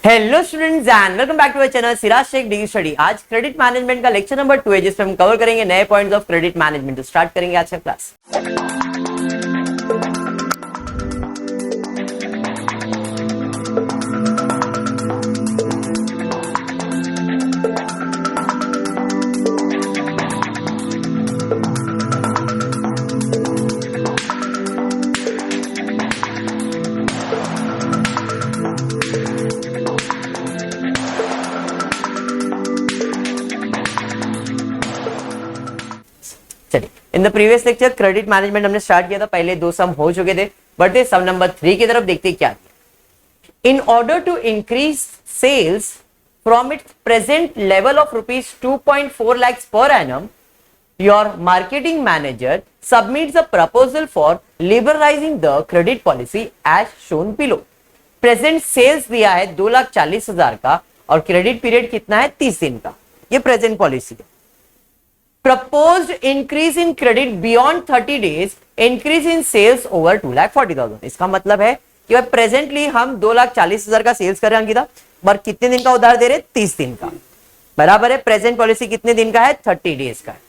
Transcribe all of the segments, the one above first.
Hello students and welcome back to our channel Siraj Sheikh degree study. आज credit management का lecture number 2 है जिसमें हम कवर करेंगे नए पॉइंट्स ऑफ क्रेडिट मैनेजमेंट। तो स्टार्ट करेंगे आज का क्लास। चलिए, in the previous lecture credit management हमने स्टार्ट किया था, पहले दो सम हो चुके थे, बढ़ते सम नंबर 3 की तरफ देखते क्या। In order to increase sales from its present level of rupees 2.4 lakhs per annum, your marketing manager submits a proposal for liberalizing the credit policy as shown below. Present sales दिया है 2,40,000 का और credit period कितना है 30 दिन का। ये present policy है। Proposed increase in credit beyond 30 days, increase in sales over 2,40,000। इसका मतलब है कि भाई प्रेजेंटली हम 2,40,000 का सेल्स कर रहे हैं अंकिता, पर कितने दिन का उधार दे रहे? 30 दिन का। बराबर है। प्रेजेंट पॉलिसी कितने दिन का है? 30 डेज का है।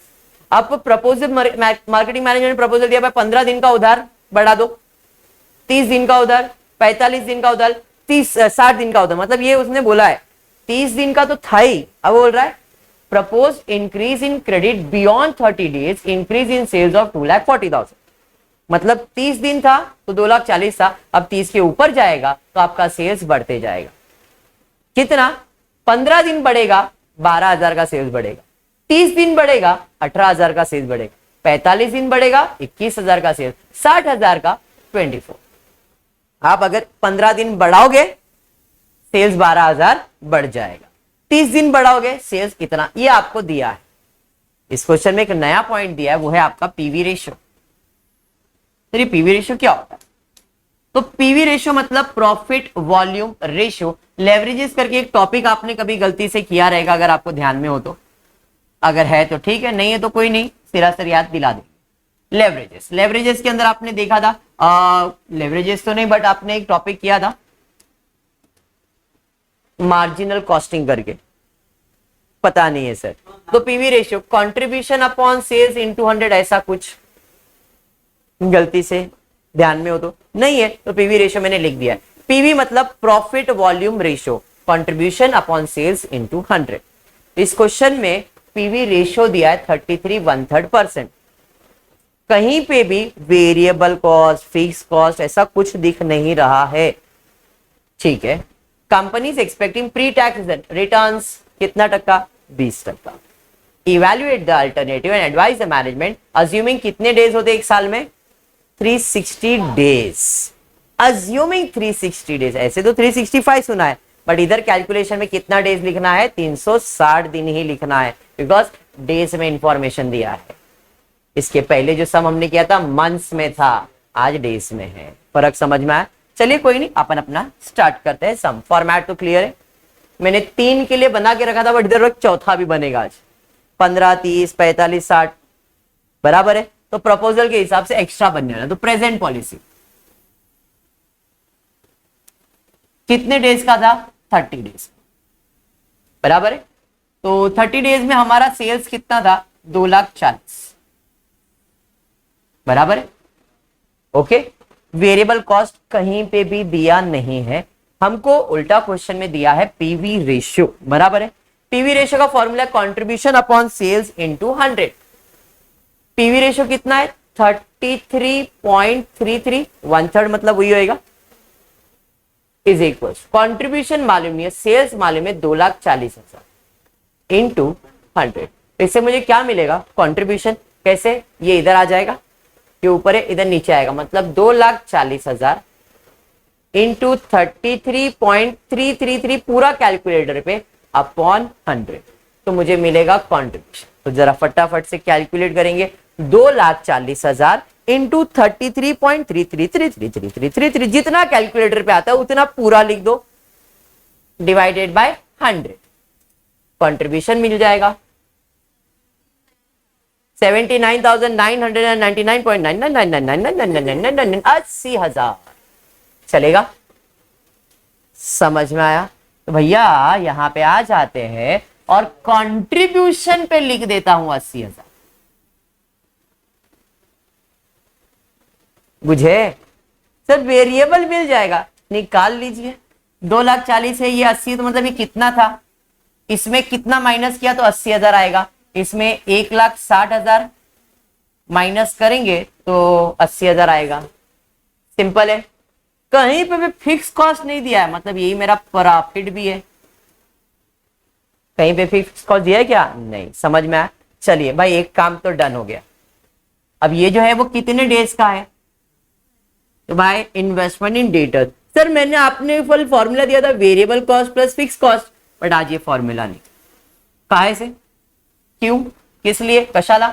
अब प्रपोजल मार्केटिंग मैनेजर ने प्रपोजल दिया भाई 15 दिन का उधार बढ़ा दो, 30 दिन का उधार, 45 दिन का उधार, 60 दिन का उधार। मतलब ये उसने बोला है 30 दिन का तो था ही, अब बोल रहा है proposed increase in credit beyond 30 days, increase in sales of 2,40,000। मतलब 30 दिन था तो 2,40,000 था, अब 30 के ऊपर जाएगा तो आपका सेल्स बढ़ते जाएगा। कितना? 15 दिन बढ़ेगा 12,000 का सेल्स बढ़ेगा, 30 दिन बढ़ेगा 18,000 का सेल्स बढ़ेगा, 45 दिन बढ़ेगा 21,000 का सेल्स, 60,000 का 24। आप अगर 15 दिन बढ़ाओगे सेल्स 12,000 बढ़ जाएगा, 30 दिन बढ़ाओगे सेल्स कितना, ये आपको दिया है। इस क्वेश्चन में एक नया पॉइंट दिया है, वो है आपका पीवी रेशियो। तो पीवी रेशियो क्या होता है? तो पीवी रेशियो मतलब प्रॉफिट वॉल्यूम रेशियो। लेवरेजेस करके एक टॉपिक आपने कभी गलती से किया रहेगा, अगर आपको ध्यान में हो तो। अगर है तो ठीक है, नहीं है तो कोई नहीं, सिरासर याद दिला दे। लेवरेजेस के अंदर आपने देखा था, लेवरेजेस तो नहीं बट आपने एक टॉपिक किया था मार्जिनल कॉस्टिंग करके, पता नहीं है सर। तो PV ratio contribution upon sales into 100, ऐसा कुछ गलती से ध्यान में हो तो नहीं है, तो पीवी रेशियो मैंने लिख दिया है। पीवी मतलब profit volume ratio, contribution upon sales into 100। इस क्वेश्चन में पीवी रेशियो दिया है 33 1/3%। कहीं पे भी वेरिएबल कॉस्ट, फिक्स कॉस्ट ऐसा कुछ दिख नहीं रहा है, ठीक है। Companies expecting pre tax returns कितना टक्का? 20%। Evaluate the alternative and advise the management assuming कितने डेज होते एक साल में? 360 डेज। अज्यूमिंग 360 डेज, ऐसे तो 365 सुना है, बट इधर कैलकुलेशन में कितना डेज लिखना है? 360 दिन ही लिखना है, बिकॉज डेज में इंफॉर्मेशन दिया है। इसके पहले जो सम हमने किया था मंथ्स में था, आज डेज में है। फर्क समझ में आया? चलिए कोई नहीं, अपन अपना स्टार्ट करते हैं सम। फॉर्मेट तो क्लियर है, मैंने 3 के लिए बना के रखा था, बट इधर चौथा भी बनेगा आज। 15, 30, 45, 60 बराबर है, तो प्रपोजल के हिसाब से एक्स्ट्रा बनने वाला। तो प्रेजेंट पॉलिसी कितने डेज का था? 30 डेज, बराबर है। तो 30 डेज में हमारा सेल्स कितना था? 2,40,000, बराबर है। ओके, वेरिएबल कॉस्ट कहीं पे भी दिया नहीं है, हमको उल्टा क्वेश्चन में दिया है पीवी रेशियो, बराबर है। पीवी रेशियो का formula contribution upon sales into 100। PV ratio कितना है? 33.33, 1/3 मतलब वही होएगा, इज इक्वल कंट्रीब्यूशन मालूम नहीं है, सेल्स मालूम है 2,40,000 इंटू 100। इससे मुझे क्या मिलेगा? कंट्रीब्यूशन कैसे? ये इधर आ जाएगा, ये ऊपर है इधर नीचे आएगा, मतलब 2,40,000 इंटू 33.333 पूरा कैलकुलेटर पे अपॉन 100, तो मुझे मिलेगा कंट्रीब्यूशन। तो जरा फटाफट से कैलकुलेट करेंगे, 2,40,000 इंटू 33.3333333, जितना कैलकुलेटर पे आता है उतना पूरा लिख दो, डिवाइडेड बाय 100, कंट्रीब्यूशन मिल जाएगा 79,999.99999999 80,000। चलेगा? समझ में आया? तो भैया यहां पे आ जाते हैं और कंट्रीब्यूशन पे लिख देता हूं 80,000। बुझे सर? वेरिएबल मिल जाएगा, निकाल लीजिए। 2,40,000 है, ये 80, तो मतलब ये कितना था, इसमें कितना माइनस किया तो 80,000 आएगा। इसमें 1,60,000 माइनस करेंगे तो 80,000 आएगा। सिंपल है। कहीं पे भी फिक्स कॉस्ट नहीं दिया है, मतलब यही मेरा प्रॉफिट भी है। कहीं पे फिक्स कॉस्ट दिया है क्या? नहीं। समझ में आया? चलिए भाई, एक काम तो डन हो गया। अब ये जो है वो कितने डेज का है? तो भाई इन्वेस्टमेंट इन डेटर्स। सर मैंने आपने फुल फॉर्मूला दिया था, variable cost plus fix cost, but आज ये फॉर्मूला नहीं। काहे से? क्यों? किस लिए? कशाला?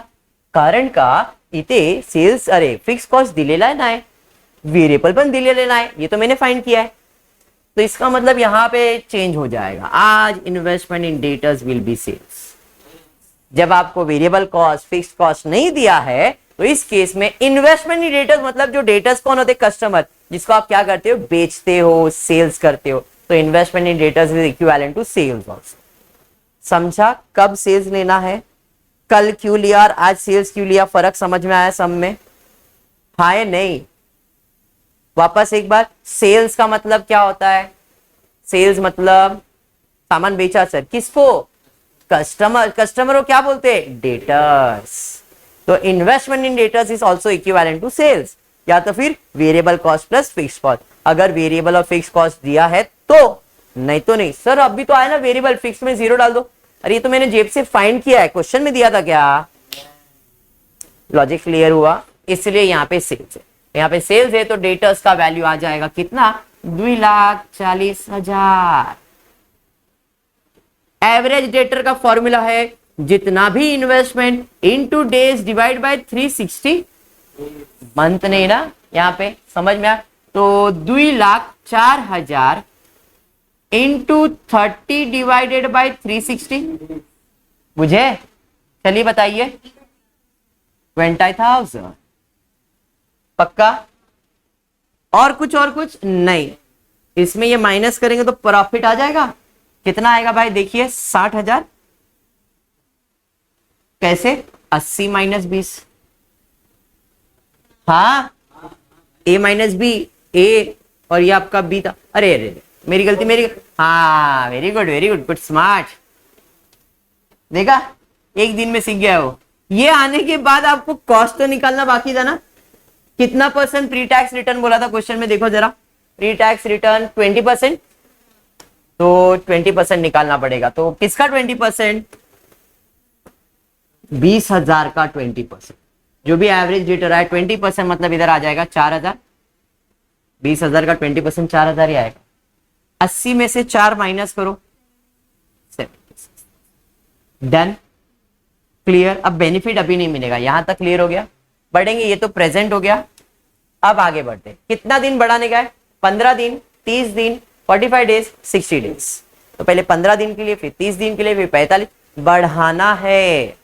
कारण का इथे सेल्स, अरे फिक्स कॉस्ट दिलेला नाही, वेरिएबल पण दिलेले नाही, ये तो मैंने फाइंड किया है। तो इसका मतलब यहां पे चेंज हो जाएगा। आज investment in debtors will be sales. जब आपको वेरिएबल कॉस्ट फिक्स कॉस्ट नहीं दिया है तो इस केस में इन्वेस्टमेंट इन डेटर्स, मतलब जो डेटर्स कौन होते? कस्टमर, जिसको आप क्या करते हो? बेचते हो, सेल्स करते हो। तो investment in debtors is equivalent to sales also. समझा? कब सेल्स लेना है, कल क्यों लिया और आज सेल्स क्यों लिया, फर्क समझ में आया सब में? हाँ या नहीं? वापस एक बार, सेल्स का मतलब क्या होता है? सेल्स मतलब सामान बेचा सर, किसको? कस्टमर। कस्टमर को क्या बोलते हैं? डेटर्स। तो investment in debtors is also equivalent to sales, या तो फिर variable cost plus fix cost. अगर वेरिएबल और फिक्स कॉस्ट दिया है तो, नहीं तो नहीं। सर अभी तो आया ना वेरिएबल, फिक्स में 0 डाल दो। अरे ये तो मैंने जेब से फाइंड किया है, क्वेश्चन में दिया था क्या? लॉजिक क्लियर हुआ? इसलिए यहाँ पे सेल्स है। यहाँ पे सेल्स है तो डेटर्स का वैल्यू आ जाएगा कितना? 2,40,000। एवरेज डेटर का फॉर्मूला है जितना भी investment into days divide by 360 month, नहीं ना यहाँ पे? समझ में आया? तो 2,04,000 इंटू 30 डिवाइडेड बाय 360। बुझे? चलिए बताइए। 20,000। पक्का? और कुछ नहीं। इसमें ये माइनस करेंगे तो प्रॉफिट आ जाएगा। कितना आएगा भाई? देखिए 60,000। कैसे? 80 माइनस 20। हाँ, ए माइनस बी, ए और ये आपका बी था। अरे अरे मेरी गलती, मेरी। हाँ, very good very good, good smart. देखा, एक दिन में सीख गया हो। ये आने के बाद आपको कॉस्ट तो निकालना बाकी था ना। कितना परसेंट प्री टैक्स रिटर्न बोला था क्वेश्चन में? देखो जरा, प्री टैक्स रिटर्न 20%, तो 20% निकालना पड़ेगा। तो किसका 20%? 20,000 का 20%। जो भी एवरेज रिटर्न आया 20%, मतलब इधर आ जाएगा 4,000। 20,000 का 20% 4,000 ही आएगा। 80 में से 4 माइनस करो, 76। डन? क्लियर? अब बेनिफिट अभी नहीं मिलेगा, यहां तक क्लियर हो गया? बढ़ेंगे, ये तो प्रेजेंट हो गया। अब आगे बढ़ते। कितना दिन बढ़ाने का है? 15 दिन, 30 दिन, 45 डेज, 60 डेज। तो पहले 15 दिन के लिए, फिर 30 दिन के लिए, फिर 45। बढ़ाना है,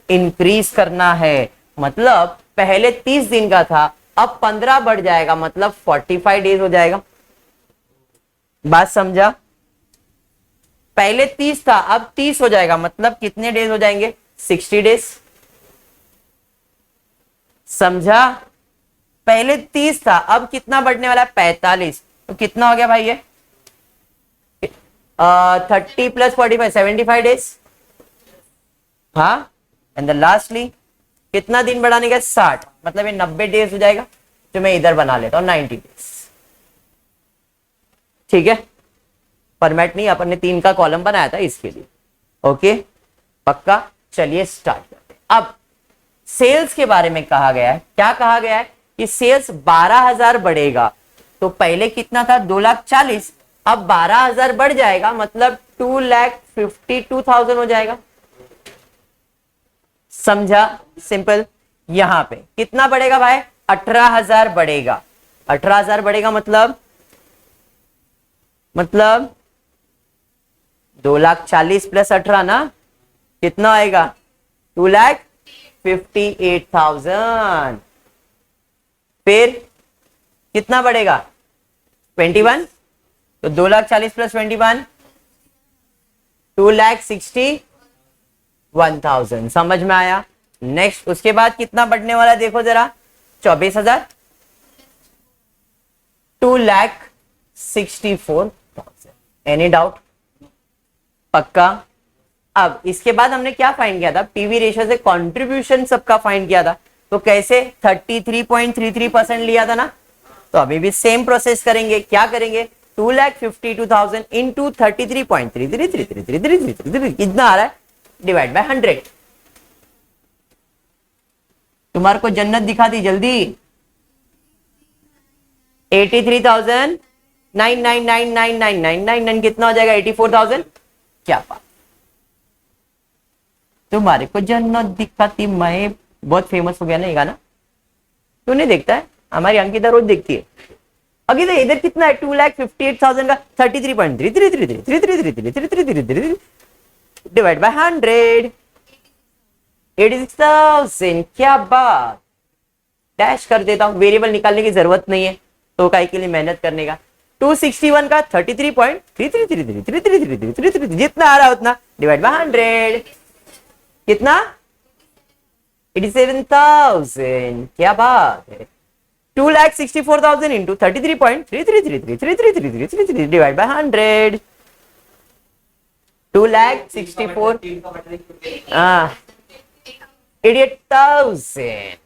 इंक्रीज करना है। मतलब पहले 30 दिन का था, अब 15 बढ़ जाएगा, मतलब 45 डेज हो जाएगा। बात समझा? पहले 30 था, अब 30 हो जाएगा, मतलब कितने डेज हो जाएंगे? 60 डेज। समझा? पहले 30 था, अब कितना बढ़ने वाला है? 45। तो कितना हो गया भाई ये? 30 प्लस 45, 75 डेज। हाँ, एंड लास्टली कितना दिन बढ़ाने का? 60, मतलब ये 90 डेज हो जाएगा। तो मैं इधर बना लेता हूं 90 डेज। ठीक है? फॉर्मेट नहीं, अपन ने 3 का कॉलम बनाया था इसके लिए। ओके, पक्का? चलिए स्टार्ट करते हैं। अब सेल्स के बारे में कहा गया है। क्या कहा गया है? कि सेल्स 12,000 बढ़ेगा। तो पहले कितना था? 2,40,000। अब 12,000 बढ़ जाएगा, मतलब 2,52,000 हो जाएगा। समझा? सिंपल। यहां पे कितना बढ़ेगा भाई? 18,000 बढ़ेगा। 18,000 बढ़ेगा, मतलब 2,40,000 प्लस 18 ना, कितना आएगा? 2,58,000। फिर कितना बढ़ेगा? 21। तो 2,40,000 प्लस 21, 2,61,000। समझ में आया? नेक्स्ट उसके बाद कितना बढ़ने वाला है देखो जरा, 24,000, 2,64,000। Any doubt? पक्का? अब इसके बाद हमने क्या फाइंड किया था? पीवी रेशियो से कंट्रीब्यूशन सबका फाइंड किया था। तो कैसे? 33.33% लिया था ना। तो अभी भी सेम प्रोसेस करेंगे। क्या करेंगे? 2,52,000 इंटू 33.333333 कितना आ रहा है? Divide by 100। तुम्हारे को जन्नत दिखा दी जल्दी। 83,9999999 कितना हो जाएगा? 84,000। क्या बात, तुम्हारे को जन्नत दिखाती मैं। बहुत फेमस हो गया ना ये गाना। तू नहीं देखता है? हमारी अंकिता रोज देखती है। अभी तो इधर कितना है? 2,58,000 का 33.3333333333 डिवाइड बाय 100, 86,000। क्या बात, डैश कर देता हूं। वेरिएबल निकालने की जरूरत नहीं है तो काय के लिए मेहनत करने का। 261 का 33.333333 जितना आ रहा है उतना डिवाइड बाय 100। कितना? 87,000। क्या बात है। 2,64,000 इंटू 33.33333333 डिवाइड बाय 100। 2,64 88,000।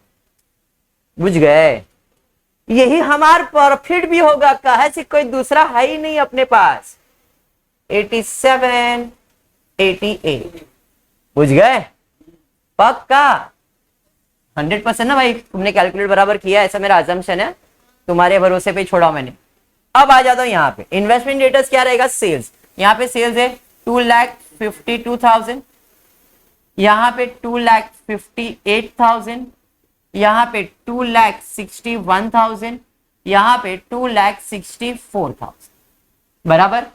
बुझ गए? यही हमार प्रॉफिट भी होगा। कहा से कोई दूसरा है ही नहीं अपने पास। 87, 88। बुझ गए? पक्का? 100% ना भाई? तुमने कैलकुलेट बराबर किया, ऐसा मेरा अजम्पशन है। तुम्हारे भरोसे पे छोड़ा मैंने। अब आ जाता हूं यहाँ पे। इन्वेस्टमेंट स्टेटस क्या रहेगा? सेल्स। यहाँ पे सेल्स है 2,52,000, यहाँ पे 2,58,000, यहाँ पे 2,61,000, यहाँ पे 2,64,000। बराबर?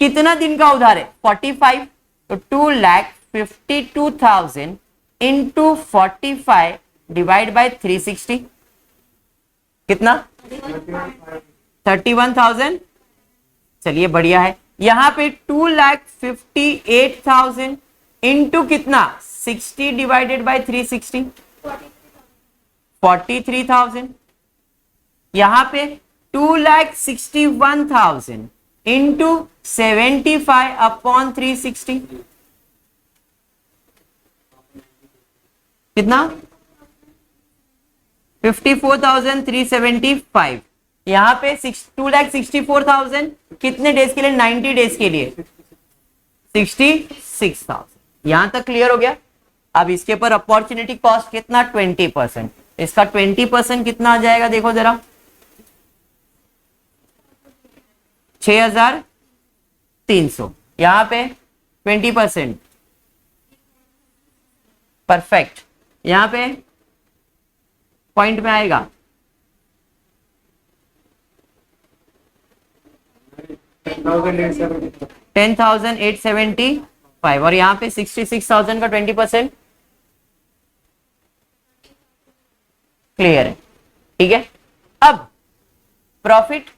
कितना दिन का उधार है? 45। तो 2,52,000 इंटू 45 डिवाइड बाय 360 कितना? 31,000। चलिए बढ़िया है। यहां पे 2,58,000 इंटू कितना? 60 डिवाइडेड बाय 360 43,000। यहां पे 2,61,000 इंटू 75 अपॉन 360 कितना? 54,375। यहां पे 2,64,000 कितने डेज के लिए? 90 डेज के लिए 66,000। यहां तक क्लियर हो गया? अब इसके ऊपर अपॉर्चुनिटी कॉस्ट कितना? 20%। इसका 20% कितना आ जाएगा देखो जरा, 6,300। यहां पे 20%। परफेक्ट। यहां पे पॉइंट में आएगा 10,875 और यहाँ पे 66,000 का 20%। क्लियर है? ठीक है। अब प्रॉफिट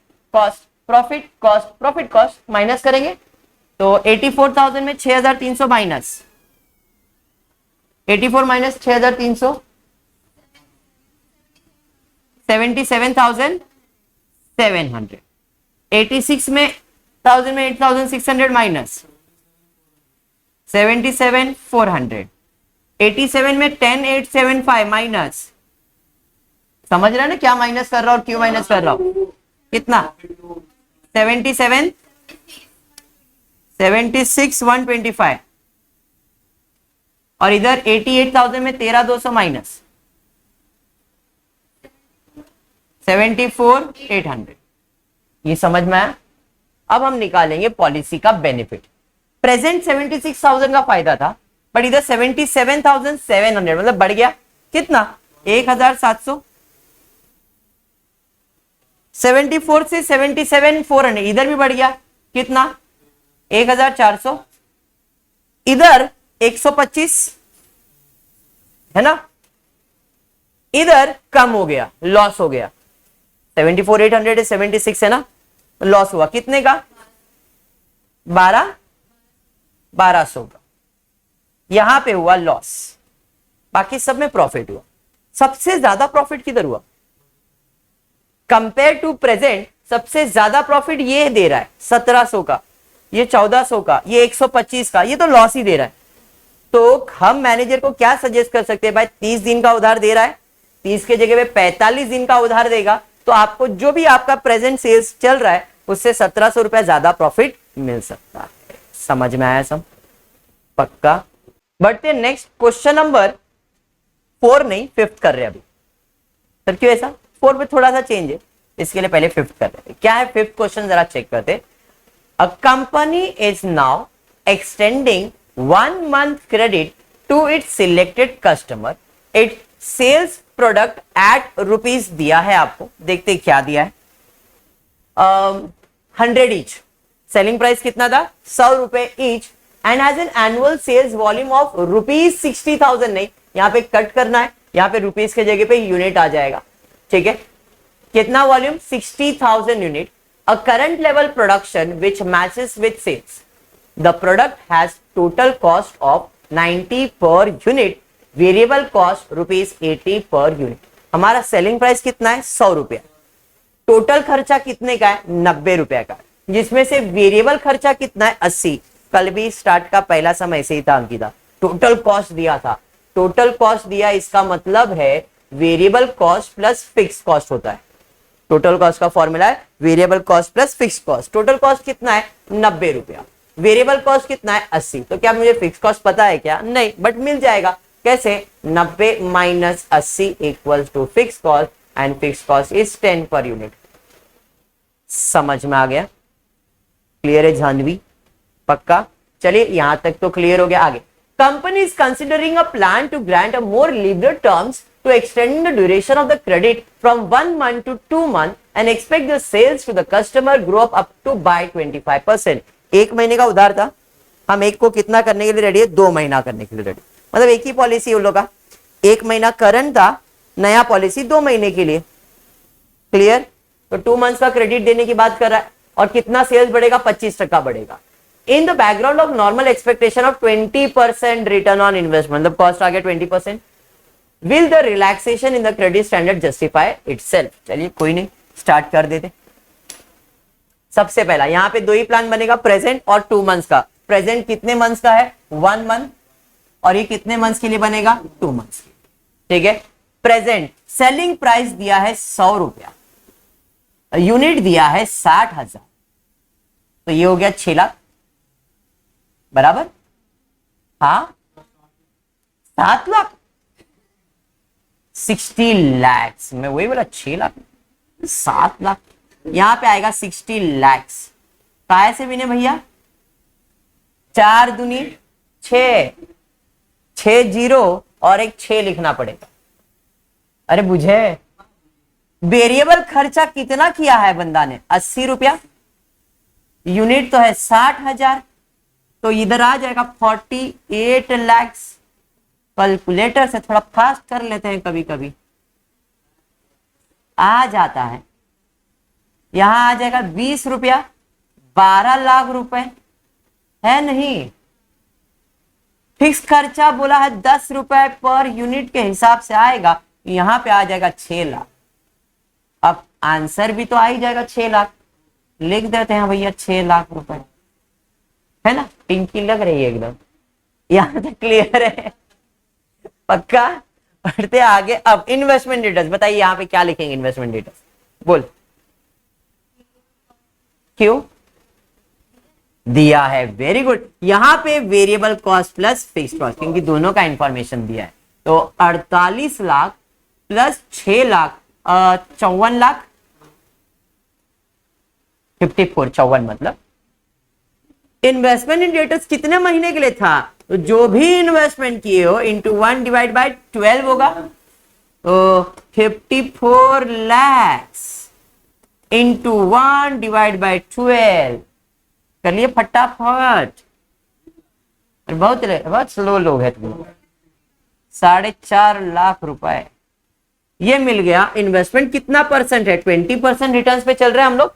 कॉस्ट माइनस करेंगे तो 84,000 में 6,300 माइनस 84 माइनस 6,300 77,700। 86 में 8,600 माइनस 77,400। 87 में 10,875 माइनस, समझ रहे हैं ना क्या माइनस कर रहा हूं और क्यों माइनस कर रहा हूं? कितना? 76,125 और इधर 88,000 में 13,200 माइनस 74,800। ये समझ में आया? अब हम निकालेंगे पॉलिसी का बेनिफिट। प्रेजेंट 76,000 का फायदा था बट इधर 77,700 मतलब बढ़ गया कितना? 1,700। 74 से 77,400 इधर भी बढ़ गया कितना? 1,400। इधर 125 है ना, इधर कम हो गया, लॉस हो गया। 74,800 76 है ना, लॉस हुआ कितने का? 12 1200 का, यहां पे हुआ लॉस, बाकी सब में प्रॉफिट हुआ। सबसे ज्यादा प्रॉफिट किधर हुआ? कंपेयर टू प्रेजेंट सबसे ज्यादा प्रॉफिट ये दे रहा है 1700 का, ये 1400 का, ये 125 का, ये तो लॉस ही दे रहा है। तो हम मैनेजर को क्या सजेस्ट कर सकते हैं? भाई 30 दिन का उधार दे रहा है, 30 के जगह पे 45 दिन का उधार देगा, तो आपको जो भी आपका प्रेजेंट सेल्स चल रहा है उससे 1700 रुपया ज्यादा प्रॉफिट मिल सकता है। समझ में आया सब? पक्का? बढ़ते नेक्स्ट क्वेश्चन नंबर 4 नहीं 5th कर रहे हैं अभी। सर क्यों ऐसा? 4 पे थोड़ा सा चेंज है, इसके लिए पहले 5th कर रहे हैं। क्या है 5th क्वेश्चन, जरा चेक करते। A company is now extending 1 month credit to its selected customer. It sells product at rupees दिया है आपको, देखते क्या दिया है। 100 each, सेलिंग प्राइस कितना था? 100 रुपए each, and has an annual sales volume of rupees 60,000। नहीं, यहाँ पे कट करना है, यहाँ पे रुपीज के जगह पे यूनिट आ जाएगा। ठीक है, कितना volume? 60,000 unit. A current level production which matches with sales. The product has total cost of 90 per unit, variable cost rupees 80 per unit. हमारा सेलिंग प्राइस कितना है? 100 रुपया। टोटल खर्चा कितने का है? 90 रुपया का, जिसमें से वेरिएबल खर्चा कितना है? 80। कल भी स्टार्ट का पहला समय ऐसे ही था अंकिता, टोटल कॉस्ट दिया था। टोटल कॉस्ट दिया, इसका मतलब है variable cost plus fix cost होता है। टोटल कॉस्ट का फॉर्मूला है variable cost plus fix cost. Total cost कितना है? 90 रुपया। वेरिएबल कॉस्ट कितना है? 80। तो क्या मुझे फिक्स कॉस्ट पता है क्या? नहीं, बट मिल जाएगा। कैसे? 90 minus 80 equals to fix cost, and fix cost is 10 per unit. समझ में आ गया? क्लियर है जाह्नवी? पक्का? चलिए यहां तक तो क्लियर हो गया। आगे, company is considering a plan to grant a more liberal terms to extend the duration of the credit from 1 month to 2 months and expect the sales to the customer grow up to by 25%. 1 महीने का उधार था, हम एक को कितना करने के लिए रेडी है? 2 महीना करने के लिए रेडी। मतलब एक ही पॉलिसी उन लोग का, 1 महीना करंट था, नया पॉलिसी 2 महीने के लिए। क्लियर? तो 2 मंथ्स का क्रेडिट देने की बात कर रहा है, और कितना सेल्स बढ़ेगा? 25% बढ़ेगा। In the background of normal expectation of 20% return on investment, मतलब कॉस्ट आ गया 20%। Will the relaxation in the credit standard justify itself? चलिए कोई नहीं, स्टार्ट कर देते। सबसे पहला यहां पे 2 ही प्लान बनेगा, प्रेजेंट और 2 मंथ्स का। प्रेजेंट कितने मंथ्स का है? 1 मंथ, और ये कितने मंथ्स के लिए बनेगा? 2 मंथ्स। ठीक है, प्रेजेंट सेलिंग प्राइस दिया है 100 रुपया, यूनिट दिया है 60,000, तो ये हो गया 6 लाख बराबर। हाँ, 7 लाख, 60 lakhs। मैं वही बोला 6 लाख, 7 लाख, यहां पे आएगा 60 lakhs। काय से भी ने भैया? 4 दूनी 6, 6 जीरो और एक 6 लिखना पड़ेगा। अरे बुझे, वेरिएबल खर्चा कितना किया है बंदा ने? 80 रुपया, यूनिट तो है 60,000, तो इधर आ जाएगा 48 lakhs। कैलकुलेटर से थोड़ा फास्ट कर लेते हैं, कभी कभी आ जाता है। यहां आ जाएगा 20 रुपया, 12 लाख रुपए है नहीं। फिक्स खर्चा बोला है 10 रुपए पर यूनिट के हिसाब से आएगा, यहां पे आ जाएगा 6 लाख। अब आंसर भी तो आ ही जाएगा 6 लाख, लिख देते हैं भैया 6 लाख रुपए, है ना? पिंकी लग रही है एकदम। यहां तक क्लियर है? पक्का? बढ़ते आगे। अब इन्वेस्टमेंट डिटेल्स बताइए, यहां पे क्या लिखेंगे? इन्वेस्टमेंट डिटेल्स बोल। क्यों दिया है? Very good. यहां पे variable cost plus fixed cost, क्योंकि दोनों का इंफॉर्मेशन दिया है। तो 48 लाख प्लस 6 लाख, 54 लाख, 54, 54 मतलब। इन्वेस्टमेंट इन डेटर्स कितने महीने के लिए था? तो जो भी इन्वेस्टमेंट किए हो इंटू 1 डिवाइड बाय 12 होगा, तो 54 lakhs इंटू 1 डिवाइड बाय 12 कर लिए फटाफट। बहुत स्लो लोग है तुम। 4.5 लाख रुपए ये मिल गया। इन्वेस्टमेंट कितना परसेंट है? 20% रिटर्न्स पे चल रहे हैं हम लोग।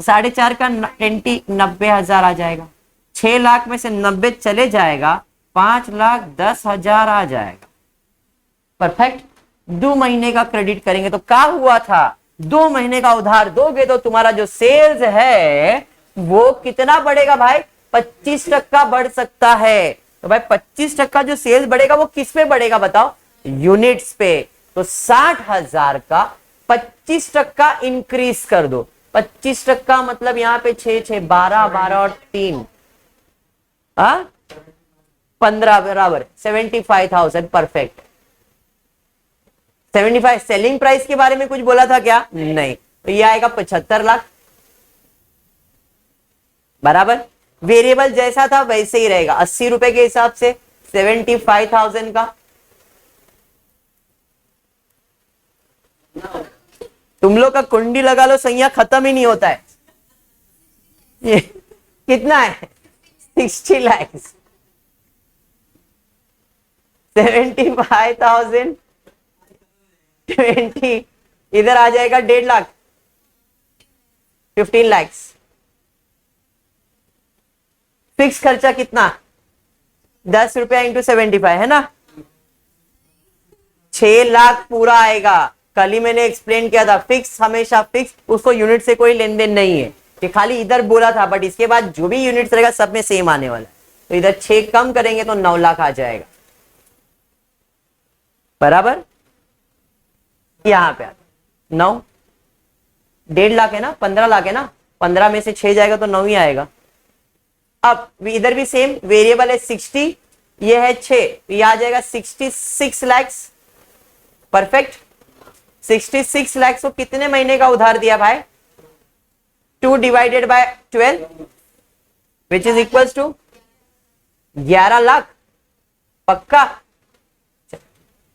4.5 का 20, 90,000 आ जाएगा। 6 लाख में से 90 चले जाएगा, 5,10,000 आ जाएगा। परफेक्ट। 2 महीने का क्रेडिट करेंगे तो क्या हुआ था, 2 महीने का उधार दोगे तो तुम्हारा जो सेल्स है वो कितना बढ़ेगा भाई, 25% बढ़ सकता है। तो भाई 25% जो सेल्स बढ़ेगा वो किस पे बढ़ेगा बताओ, यूनिट्स पे। तो 60,000 का 25% इंक्रीज कर दो। 25% मतलब यहां पे 6 6 12 12 और 3 15 बराबर 75,000। परफेक्ट। 75 सेलिंग प्राइस के बारे में कुछ बोला था क्या, नहीं। तो ये आएगा 75 लाख बराबर। वेरिएबल जैसा था वैसे ही रहेगा, 80 रुपए के हिसाब से 75,000 का। तुम लोग का कुंडी लगा लो सैया, खत्म ही नहीं होता है। ये कितना है, 60 लाख। 75,000 20 इधर आ जाएगा 1.5 लाख, 15 लाख। फिक्स खर्चा कितना, 10 रुपया इंटू 75 है ना, 6 लाख पूरा आएगा। कल ही मैंने एक्सप्लेन किया था, फिक्स हमेशा फिक्स, उसको यूनिट से कोई लेन देन नहीं है। कि खाली इधर बोला था, बट इसके बाद जो भी यूनिट्स रहेगा सब में सेम आने वाला है। तो इधर 6 कम करेंगे तो 9 लाख आ जाएगा बराबर। यहां पे 9, 1.5 लाख है ना, 15 लाख है ना, 15 में से 6 जाएगा तो 9 ही आएगा। अब इधर भी सेम, वेरिएबल है 60, ये है 6, ये आ जाएगा 66 लाख। परफेक्ट। 66 लाख को कितने महीने का उधार दिया भाई, 2 divided by 12 which is equals to 11 lakh. पक्का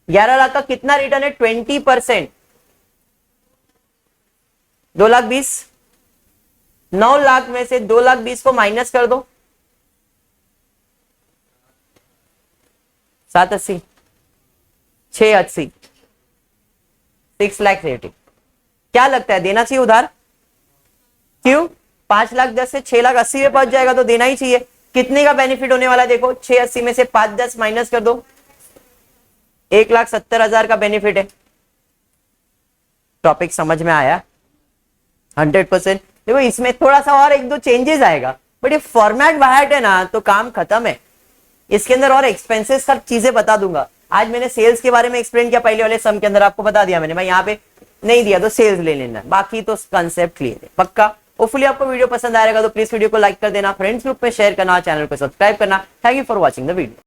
11 लाख का कितना रिटर्न है, 20%, 2,20,000। 9 लाख में से 2,20,000 को माइनस कर दो, 780, 680, 6 लाख 80। क्या लगता है देना चाहिए उधार, क्यों, 5,10,000 से 6,80,000 में पहुंच जाएगा तो देना ही चाहिए। कितने का बेनिफिट होने वाला है देखो, 680 में से 5,10 माइनस कर दो, 1,70,000 का बेनिफिट है। टॉपिक समझ में आया 100%। देखो इसमें थोड़ा सा और 1-2 चेंजेस आएगा, बट ये फॉर्मेट बाहर है ना तो काम खत्म है। इसके अंदर और एक्सपेंसेस का चीजें बता दूंगा। आज मैंने सेल्स के बारे में एक्सप्लेन किया, पहले वाले सम के अंदर आपको बता दिया मैंने, भाई यहाँ पे नहीं दिया तो सेल्स ले लेना, बाकी तो कंसेप्ट क्लियर है पक्का। होपफुली आपको वीडियो पसंद आएगा तो प्लीज वीडियो को लाइक कर देना, फ्रेंड्स ग्रुप में शेयर करना, चैनल को सब्सक्राइब करना। Thank you for watching the video.